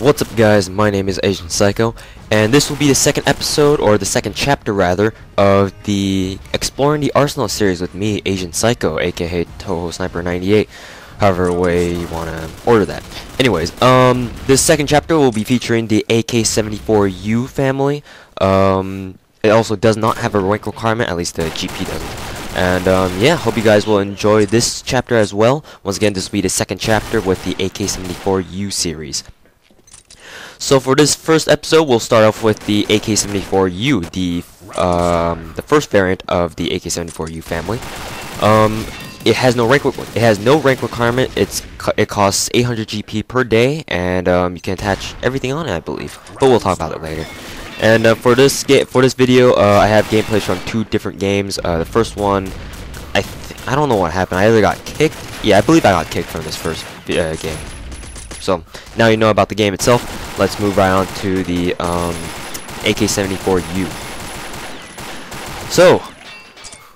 What's up guys, my name is Agent Psycho, and this will be the second episode, or the second chapter rather, of the Exploring the Arsenal series with me, Agent Psycho, aka Toho Sniper 98, however way you wanna order that. Anyways, this second chapter will be featuring the AK74U family. It also does not have a rank requirement, at least the GP doesn't. And yeah, hope you guys will enjoy this chapter as well. Once again, this will be the second chapter with the AK74U series. So for this first episode, we'll start off with the AK74U, the first variant of the AK74U family. It has no rank requirement. It costs 800 GP per day, and you can attach everything on it, I believe. But we'll talk about it later. And for this video, I have gameplays from two different games. The first one, I don't know what happened. I either got kicked. Yeah, I believe I got kicked from this first game. So now you know about the game itself. Let's move right on to the AK74U. So,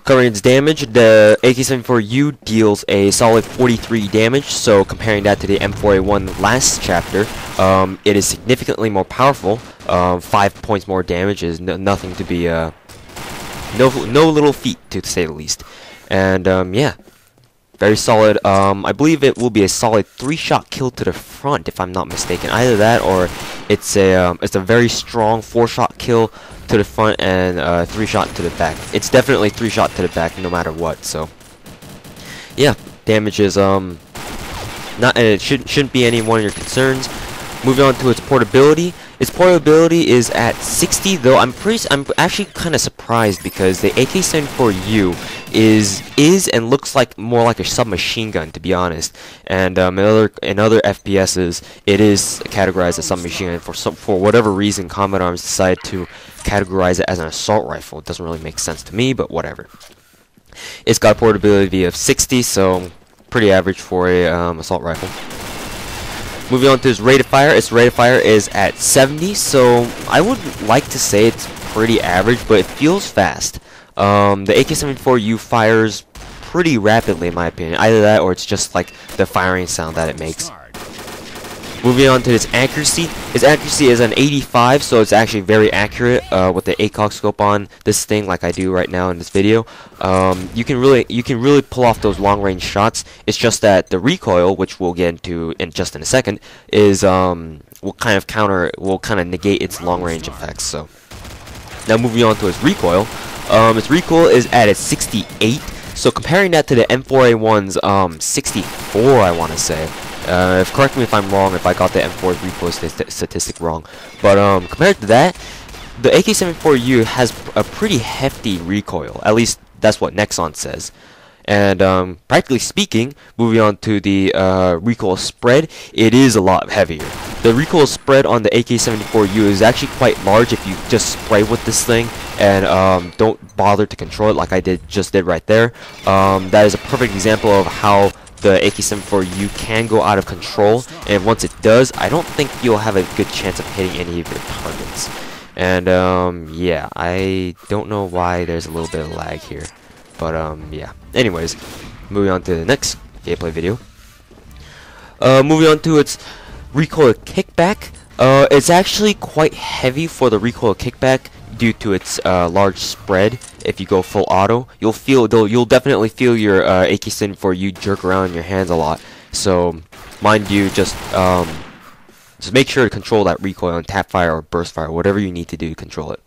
covering its damage, the AK74U deals a solid 43 damage. So comparing that to the M4A1 last chapter, it is significantly more powerful. 5 points more damage is nothing to be no little feat, to say the least. And yeah. Very solid. I believe it will be a solid 3-shot kill to the front, if I'm not mistaken. Either that, or it's a very strong 4-shot kill to the front and 3-shot to the back. It's definitely 3-shot to the back, no matter what. So, yeah, damage is it shouldn't be any one of your concerns. Moving on to its portability. Its portability is at 60, though I'm actually kind of surprised because the AK74U is and looks like more like a submachine gun, to be honest. And in other FPSs, it is categorized as submachine gun. For whatever reason, Combat Arms decided to categorize it as an assault rifle. It doesn't really make sense to me, but whatever. It's got a portability of 60, so pretty average for a assault rifle. Moving on to its rate of fire. Its rate of fire is at 70, so I would like to say it's pretty average, but it feels fast. The AK74U fires pretty rapidly, in my opinion. Either that, or it's just like the firing sound that it makes. Moving on to its accuracy. Its accuracy is an 85, so it's actually very accurate with the ACOG scope on this thing, like I do right now in this video. You can really pull off those long-range shots. It's just that the recoil, which we'll get into in just in a second, is will kind of negate its long-range effects. So now moving on to its recoil. Its recoil is at its 68. So comparing that to the M4A1's 64, I want to say. Correct me if I'm wrong, if I got the M4's recoil statistic wrong. But compared to that, the AK74U has a pretty hefty recoil. At least that's what Nexon says. And practically speaking, moving on to the recoil spread, it is a lot heavier. The recoil spread on the AK74U is actually quite large if you just spray with this thing and don't bother to control it like I just did right there. That is a perfect example of how the AK74U can go out of control, and once it does, I don't think you'll have a good chance of hitting any of your targets. And yeah, I don't know why there's a little bit of lag here, but yeah. Anyways, moving on to the next gameplay video. Moving on to its recoil kickback. It's actually quite heavy for the recoil kickback due to its large spread. If you go full auto, you'll definitely feel your AK74U jerk around in your hands a lot. So mind you, just make sure to control that recoil and tap fire or burst fire, whatever you need to do to control it.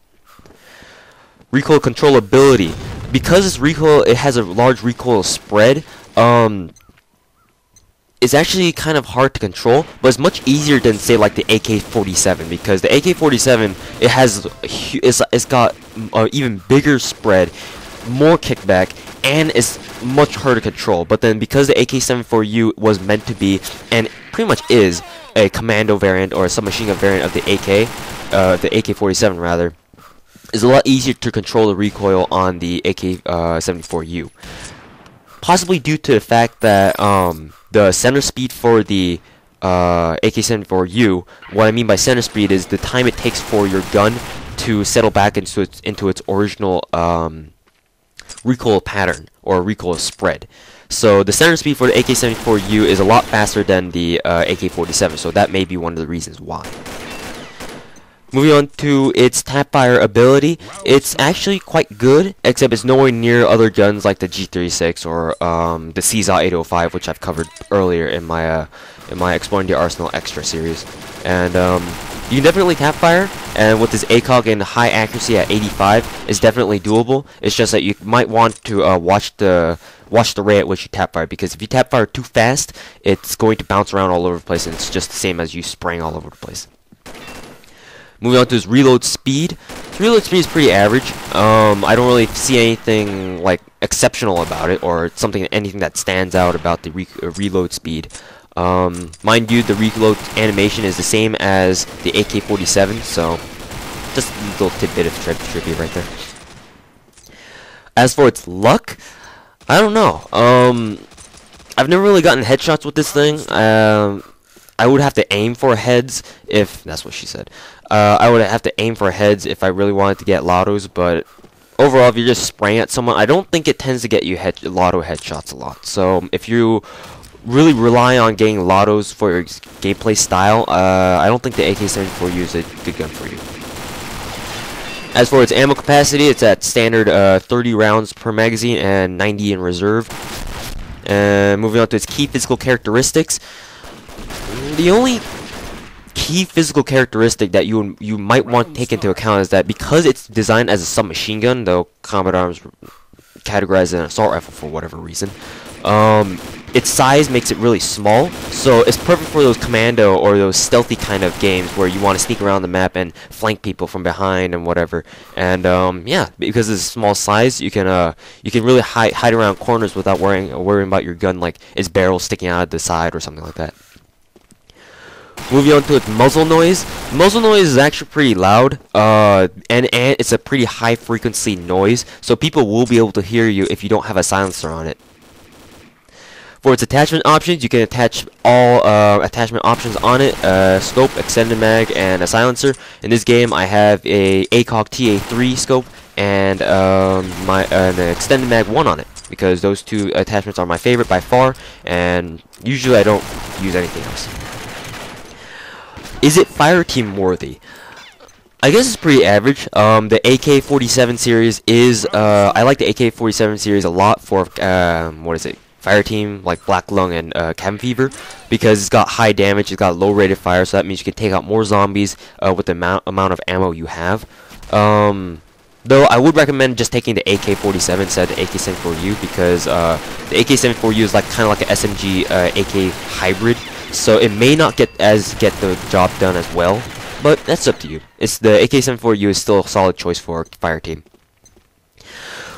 Recoil controllability. Because its recoil, it has a large recoil spread. It's actually kind of hard to control, but it's much easier than, say, like the AK47, because the AK47, it's got even bigger spread, more kickback, and it's much harder to control. But then because the AK74U was meant to be, and pretty much is, a commando variant or a submachine gun variant of the AK47 rather, it's a lot easier to control the recoil on the AK74U. Possibly due to the fact that the center speed for the AK74U, what I mean by center speed is the time it takes for your gun to settle back into its original recoil pattern or recoil spread. So the center speed for the AK74U is a lot faster than the AK47, so that may be one of the reasons why. Moving on to its Tapfire Ability, it's actually quite good, except it's nowhere near other guns like the G36 or the CZA 805, which I've covered earlier in my Exploring the Arsenal Extra series. And you can definitely Tapfire, and with this ACOG and high accuracy at 85 is definitely doable. It's just that you might want to watch the rate at which you Tapfire, because if you Tapfire too fast, it's going to bounce around all over the place, and it's just the same as you spraying all over the place. Moving on to his reload speed. His reload speed is pretty average. I don't really see anything like exceptional about it, or anything that stands out about the reload speed. Mind you, the reload animation is the same as the AK47, so just a little tidbit of trivia right there. As for its luck, I don't know. I've never really gotten headshots with this thing. I would have to aim for heads if that's what she said. I would have to aim for heads if I really wanted to get lottos, but overall, if you're just spraying at someone, I don't think it tends to get you lotto headshots a lot. So if you really rely on getting lottos for your gameplay style, I don't think the AK74U is a good gun for you. As for its ammo capacity, it's at standard 30 rounds per magazine and 90 in reserve. And moving on to its key physical characteristics, the only key physical characteristic that you might want to take into account is that because it's designed as a submachine gun, though combat arms categorized as an assault rifle for whatever reason, its size makes it really small, so it's perfect for those commando or those stealthy kind of games where you want to sneak around the map and flank people from behind and whatever. And yeah, because of the small size, you can really hide around corners without worrying about your gun like its barrel sticking out of the side or something like that. Moving on to its muzzle noise. Muzzle noise is actually pretty loud, and it's a pretty high frequency noise, so people will be able to hear you if you don't have a silencer on it. For its attachment options, you can attach all attachment options on it: scope, extended mag, and a silencer. In this game, I have a ACOG TA3 scope and an extended mag 1 on it, because those two attachments are my favorite by far, and usually I don't use anything else. Is it Fireteam Worthy? I guess it's pretty average. The AK47 series is, I like the AK47 series a lot for, Fireteam, like Black Lung and Cabin Fever, because it's got high damage, it's got low rate of fire, so that means you can take out more zombies with the amount of ammo you have. Though I would recommend just taking the AK47 instead of the AK74U, because the AK74U is kind of like an SMG AK hybrid. So it may not get the job done as well, but that's up to you. The AK74U is still a solid choice for Fireteam.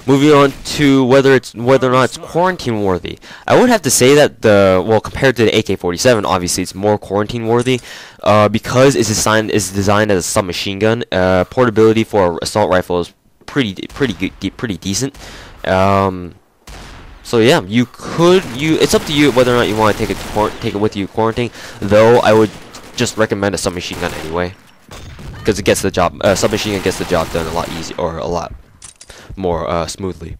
Moving on to whether or not it's quarantine worthy. I would have to say that compared to the AK47, obviously it's more quarantine worthy, because it's designed as a submachine gun. Portability for an assault rifle is pretty decent. So yeah, it's up to you whether or not you want to take it with you quarantining. Though I would just recommend a submachine gun anyway, because it gets the job. Submachine gun gets the job done a lot easier, or a lot more smoothly.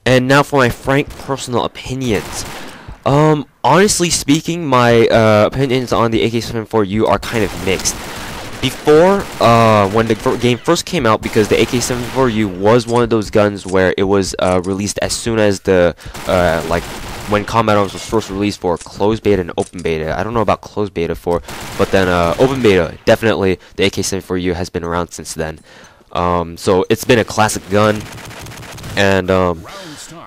And now for my frank personal opinions. Honestly speaking, my opinions on the AK74U are kind of mixed. Before, when the game first came out, because the AK74U was one of those guns where it was released as soon as when Combat Arms was first released for closed beta and open beta. I don't know about closed beta but then open beta, definitely the AK74U has been around since then. So it's been a classic gun, and I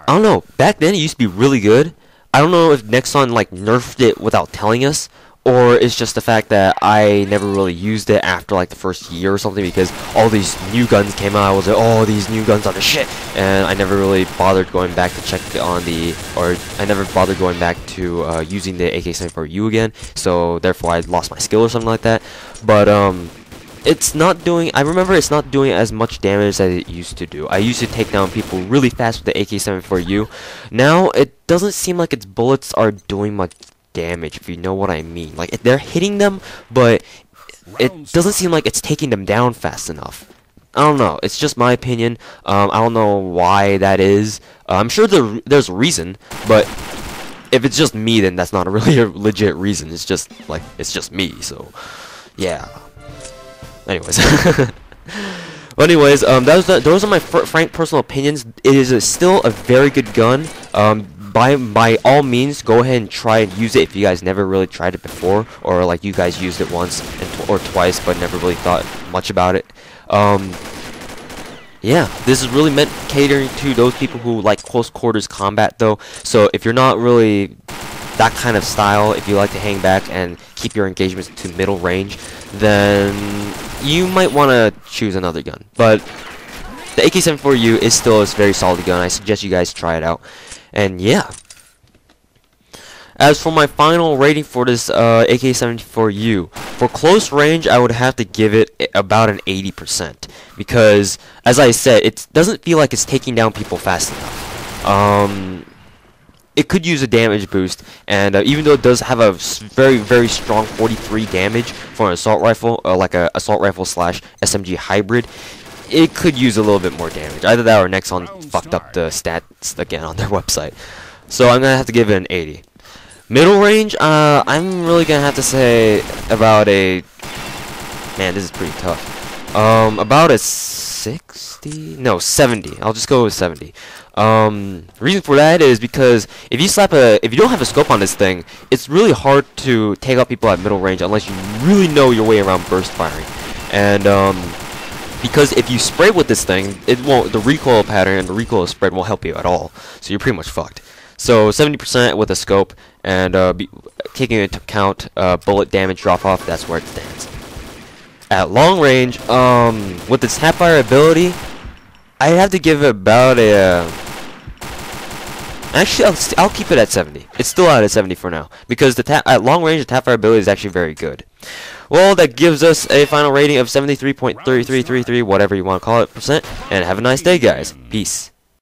don't know, back then it used to be really good. I don't know if Nexon nerfed it without telling us, or it's just the fact that I never really used it after the first year or something, because all these new guns came out. I was like, oh, these new guns are the shit, and I never really bothered going back to check I never bothered going back to using the AK74U again, so therefore I lost my skill or something like that. But it's not doing, I remember it's not doing as much damage as it used to do. I used to take down people really fast with the AK74U. Now it doesn't seem like its bullets are doing much damage, if you know what I mean. They're hitting them, but it doesn't seem like it's taking them down fast enough. I don't know. It's just my opinion. I don't know why that is. I'm sure there's a reason, but if it's just me, then that's not really a legit reason. It's just like it's just me. So yeah. Anyways. Those are my frank personal opinions. It is still a very good gun. By all means, go ahead and try and use it if you guys never really tried it before, or like you guys used it once or twice but never really thought much about it. Yeah, this is really meant catering to those people who like close quarters combat though. So if you're not really that kind of style, if you like to hang back and keep your engagements to middle range, then you might want to choose another gun. But the AK74U is still a very solid gun. I suggest you guys try it out. And yeah. As for my final rating for this AK74U, for close range, I would have to give it about an 80%. Because, as I said, it doesn't feel like it's taking down people fast enough. It could use a damage boost, and even though it does have a very, very strong 43 damage for an assault rifle, like a assault rifle slash SMG hybrid, it could use a little bit more damage. Either that or Nexon fucked up the stats again on their website. So I'm gonna have to give it an 80. Middle range, I'm really gonna have to say about a... Man, this is pretty tough. About a 60? No, 70. I'll just go with 70. Reason for that is because if you don't have a scope on this thing, it's really hard to take out people at middle range unless you really know your way around burst firing. And because if you spray with this thing, the recoil pattern and the recoil spread won't help you at all. So you're pretty much fucked. So 70% with a scope, and taking into account bullet damage drop off, that's where it stands. At long range, with its Tapfire Ability, I'd have to give it about a... Actually, I'll keep it at 70. It's still out at 70 for now, because at long range, the Tapfire Ability is actually very good. Well, that gives us a final rating of 73.3333, whatever you want to call it, %, and have a nice day, guys. Peace.